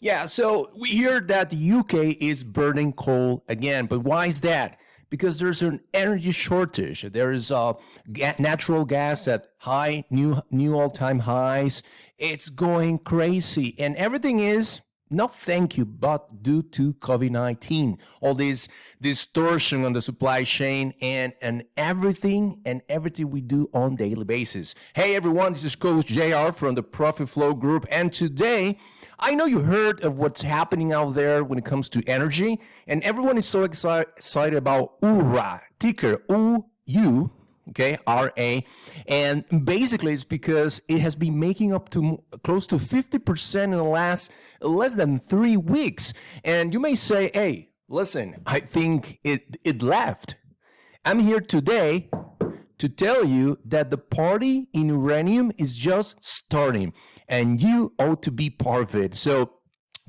Yeah, so we hear that the UK is burning coal again, but why is that? Because there's an energy shortage. There is natural gas at high new all-time highs. It's going crazy, and everything is not thank you, but due to COVID-19, all this distortion on the supply chain and everything we do on daily basis. Hey everyone, this is Coach JR from the Profit Flow Group, and today I know you heard of what's happening out there when it comes to energy, and everyone is so excited about URA, ticker UU, okay, RA. And basically it's because it has been making up to close to 50% in the last less than 3 weeks. And you may say, hey, listen, I think it left. I'm here today to tell you that the party in uranium is just starting and you ought to be part of it. So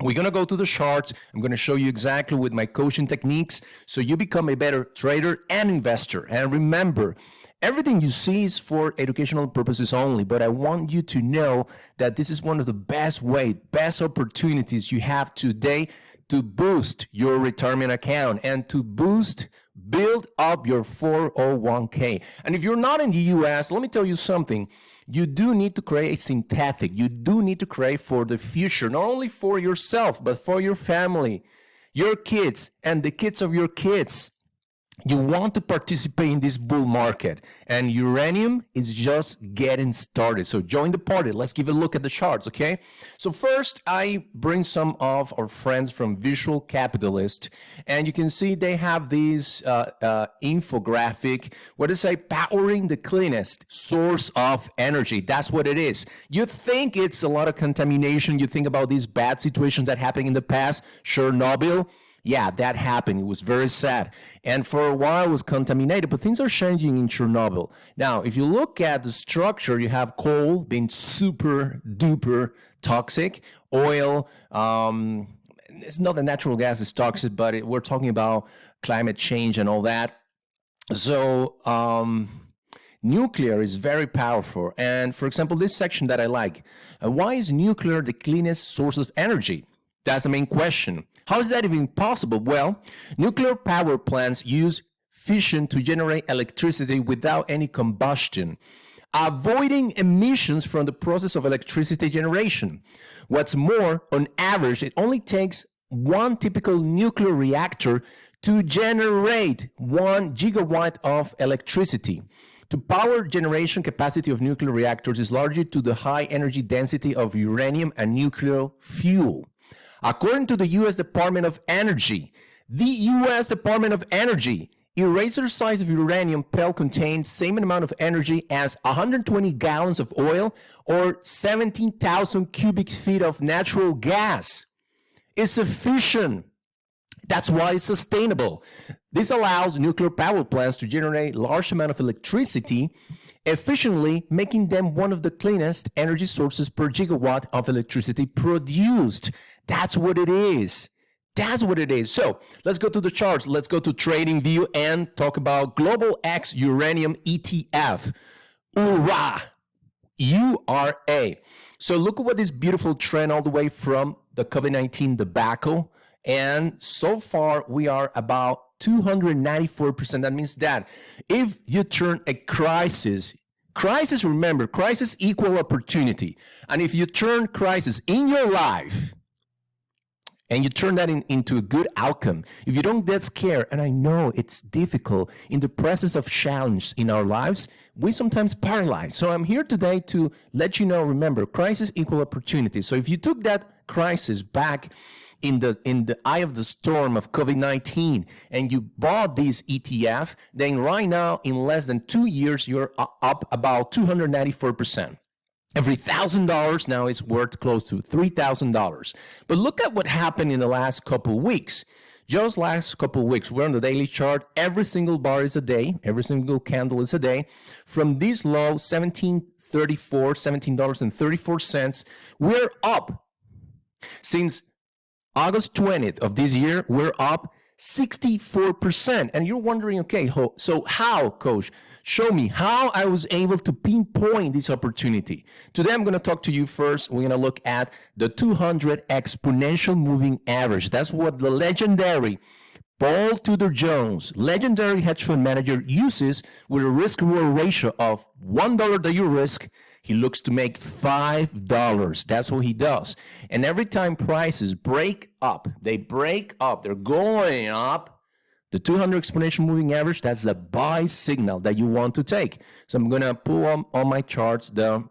we're going to go to the charts. I'm going to show you exactly with my coaching techniques so you become a better trader and investor. And remember, everything you see is for educational purposes only, but I want you to know that this is one of the best opportunities you have today to boost your retirement account and to build up your 401k. And if you're not in the US, let me tell you something. You do need to create synthetic. You do need to create for the future, not only for yourself, but for your family, your kids, and the kids of your kids. You want to participate in this bull market, and uranium is just getting started. So join the party. Let's give a look at the charts, okay? So first, I bring some of our friends from Visual Capitalist, and you can see they have these infographic. What does it say? Powering the cleanest source of energy. That's what it is. You think it's a lot of contamination. You think about these bad situations that happened in the past, Chernobyl. Yeah, that happened. It was very sad. And for a while, it was contaminated, but things are changing in Chernobyl. Now, if you look at the structure, you have coal being super duper toxic, oil, it's not that natural gas is toxic, but we're talking about climate change and all that. So, nuclear is very powerful. And for example, this section that I like, why is nuclear the cleanest source of energy? That's the main question. How is that even possible? Well, nuclear power plants use fission to generate electricity without any combustion, avoiding emissions from the process of electricity generation. What's more, on average, it only takes one typical nuclear reactor to generate 1 gigawatt of electricity. The power generation capacity of nuclear reactors is largely due to the high energy density of uranium and nuclear fuel. According to the U.S. Department of Energy, eraser size of uranium pellet contains same amount of energy as 120 gallons of oil or 17,000 cubic feet of natural gas. It's a fission. That's why it's sustainable. This allows nuclear power plants to generate large amount of electricity efficiently, making them one of the cleanest energy sources per gigawatt of electricity produced. That's what it is. That's what it is. So let's go to the charts. Let's go to Trading View and talk about Global X Uranium ETF. URA. URA. So look at what this beautiful trend all the way from the COVID-19 debacle. And so far, we are about 294%. That means that if you turn a crisis, remember, crisis equal opportunity. And if you turn crisis in your life and you turn that into a good outcome, if you don't get scared, and I know it's difficult in the presence of challenge in our lives, we sometimes paralyze. So I'm here today to let you know, remember, crisis equal opportunity. So if you took that crisis back in the eye of the storm of COVID-19 and you bought this ETF, then right now in less than 2 years, you're up about 294%. Every $1,000 now is worth close to $3,000. But look at what happened in the last couple of weeks. Just last couple of weeks, we're on the daily chart. Every single bar is a day. Every single candle is a day. From this low, $17.34, we're up. Since August 20th of this year, we're up 64%. And you're wondering, okay, so how, coach? Show me how I was able to pinpoint this opportunity. Today, I'm going to talk to you first. We're going to look at the 200 exponential moving average. That's what the legendary Paul Tudor Jones, legendary hedge fund manager, uses with a risk-reward ratio of $1 that you risk. He looks to make $5. That's what he does. And every time prices break up, they're going up, the 200 exponential moving average, that's the buy signal that you want to take. So I'm going to pull on my charts the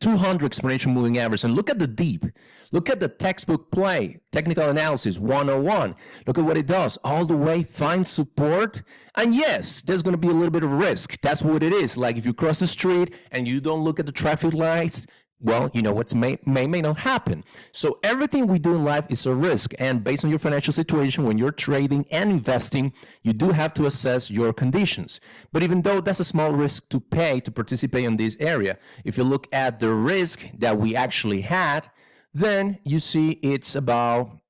200 exponential moving average and look at the deep. Look at the textbook play, technical analysis 101. Look at what it does. All the way, find support. And yes, there's going to be a little bit of risk. That's what it is. Like if you cross the street and you don't look at the traffic lights, well, you know what may not happen. So everything we do in life is a risk. And based on your financial situation, when you're trading and investing, you do have to assess your conditions. But even though that's a small risk to pay to participate in this area, if you look at the risk that we actually had, then you see it's about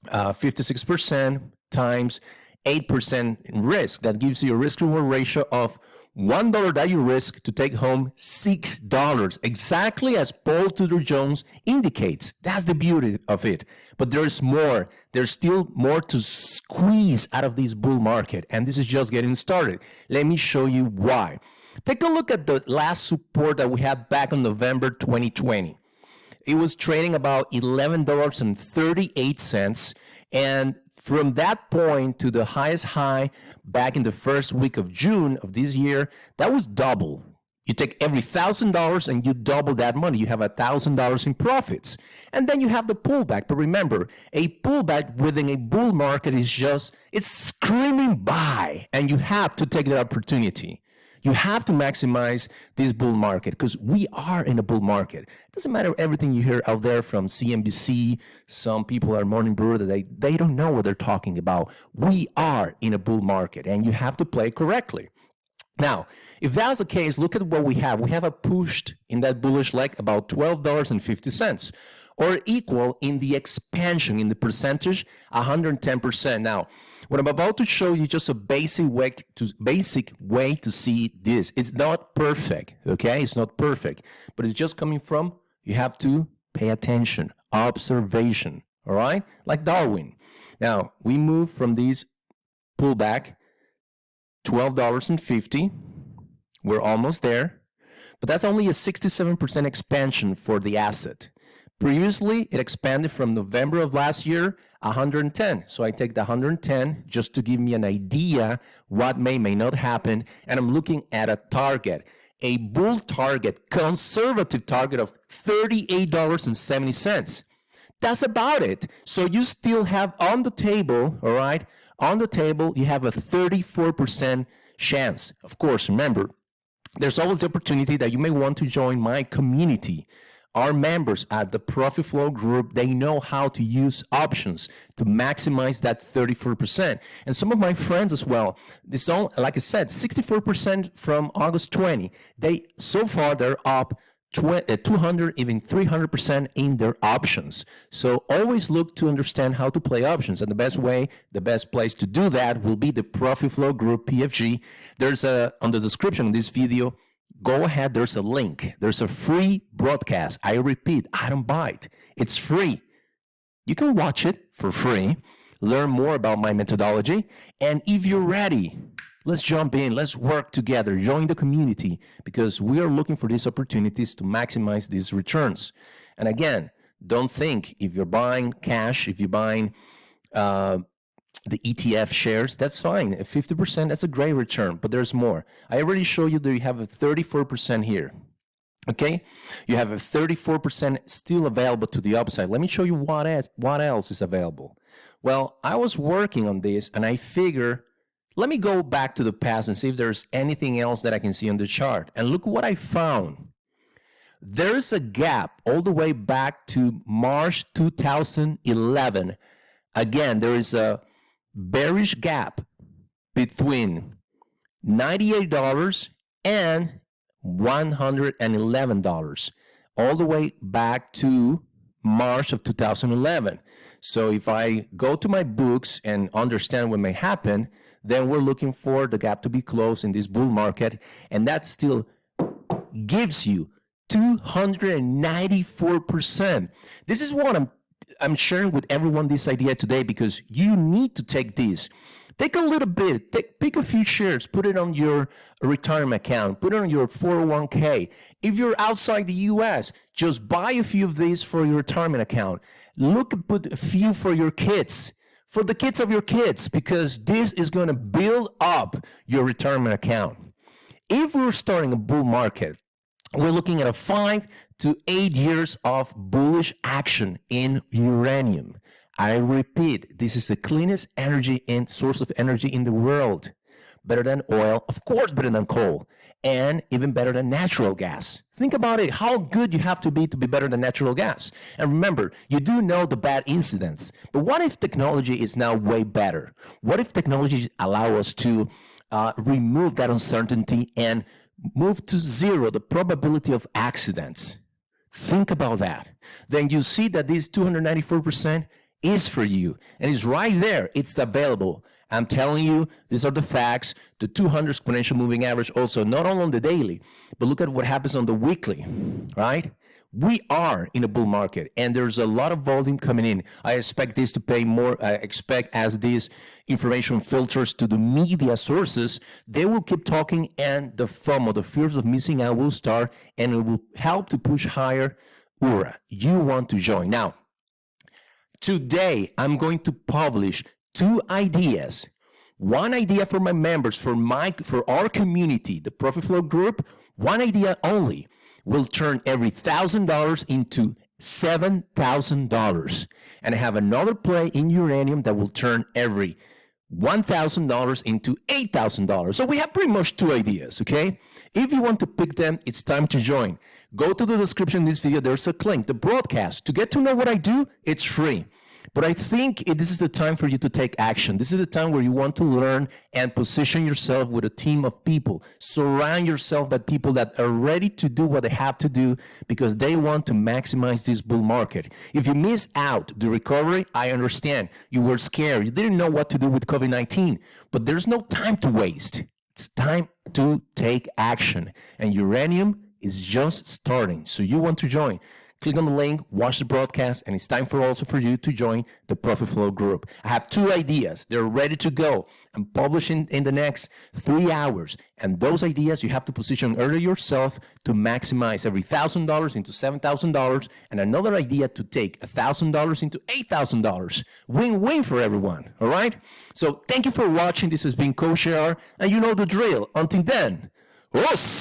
56% times 8% in risk. That gives you a risk-reward ratio of $1 that you risk to take home $6, exactly as Paul Tudor Jones indicates. That's the beauty of it. But there's more. There's still more to squeeze out of this bull market, and this is just getting started. Let me show you why. Take a look at the last support that we had back in November 2020. It was trading about $11.38, and from that point to the highest high back in the first week of June of this year, that was double. You take every $1,000 and you double that money. You have $1,000 in profits. And then you have the pullback. But remember, a pullback within a bull market is it's screaming buy, and you have to take that opportunity. You have to maximize this bull market because we are in a bull market. It doesn't matter everything you hear out there from CNBC. Some people are morning brew that they don't know what they're talking about. We are in a bull market, and you have to play correctly. Now, if that's the case, look at what we have. We have a pushed in that bullish leg about $12.50, or equal in the expansion, in the percentage, 110%. Now, what I'm about to show you just a basic way to see this. It's not perfect, okay? It's not perfect, but it's just coming from, you have to pay attention, observation, all right? Like Darwin. Now, we move from this pullback, $12.50. We're almost there, but that's only a 67% expansion for the asset. Previously, it expanded from November of last year, 110. So I take the 110 just to give me an idea what may not happen. And I'm looking at a target, a bull target, conservative target of $38.70. That's about it. So you still have on the table, all right, on the table, you have a 34% chance. Of course, remember, there's always the opportunity that you may want to join my community. Our members at the Profit Flow Group, they know how to use options to maximize that 34%. And some of my friends as well, like I said, 64% from August 20. So far, they're up 200, even 300% in their options. So always look to understand how to play options. And the best place to do that will be the Profit Flow Group, PFG. There's on the description of this video, go ahead, there's a link. There's a free broadcast. I repeat, I don't bite. It's free. You can watch it for free, learn more about my methodology, and if you're ready, let's jump in, let's work together, join the community, because we are looking for these opportunities to maximize these returns. And again, don't think if you're buying cash, if you're buying the ETF shares, that's fine. 50%, that's a great return, but there's more. I already showed you that you have a 34% here. Okay, you have a 34% still available to the upside. Let me show you what else is available. Well, I was working on this and I figure, let me go back to the past and see if there's anything else that I can see on the chart. And look what I found. There's a gap all the way back to March 2011. Again, there is a bearish gap between $98 and $111, all the way back to March of 2011. So if I go to my books and understand what may happen, then we're looking for the gap to be closed in this bull market, and that still gives you 294%. This is what I'm sharing with everyone this idea today, because you need to take this. Take a little bit, pick a few shares, put it on your retirement account, put it on your 401k. If you're outside the US, just buy a few of these for your retirement account. Put a few for your kids, for the kids of your kids, because this is going to build up your retirement account. If we're starting a bull market, we're looking at a 5 to 8 years of bullish action in uranium. I repeat, this is the cleanest energy and source of energy in the world. Better than oil, of course, better than coal, and even better than natural gas. Think about it, how good you have to be better than natural gas. And remember, you do know the bad incidents, but what if technology is now way better? What if technology allow us to remove that uncertainty and move to zero the probability of accidents? Think about that. Then you see that this 294% is for you, and it's right there. It's available. I'm telling you, these are the facts. The 200 exponential moving average also, not only on the daily, but look at what happens on the weekly, right? We are in a bull market, and there's a lot of volume coming in. I expect this to pay more. I expect as this information filters to the media sources, they will keep talking, and the FOMO, the fears of missing out, will start, and it will help to push higher URA. You want to join. Now, today, I'm going to publish 2 ideas. One idea for my members, for our community, the Profit Flow group. One idea only will turn every $1,000 into $7,000. And I have another play in uranium that will turn every $1,000 into $8,000. So we have pretty much 2 ideas, okay? If you want to pick them, it's time to join. Go to the description of this video. There's a link, the broadcast. To get to know what I do, it's free. But I think this is the time for you to take action. This is the time where you want to learn and position yourself with a team of people. Surround yourself by people that are ready to do what they have to do, because they want to maximize this bull market. If you miss out the recovery, I understand. You were scared. You didn't know what to do with COVID-19. But there's no time to waste. It's time to take action. And uranium is just starting. So you want to join. Click on the link, watch the broadcast, and it's time also for you to join the Profit Flow group. I have 2 ideas. They're ready to go. I'm publishing in the next 3 hours. And those ideas, you have to position early yourself to maximize every $1,000 into $7,000, and another idea to take $1,000 into $8,000. Win-win for everyone, all right? So thank you for watching. This has been Coach AR, and you know the drill. Until then, os!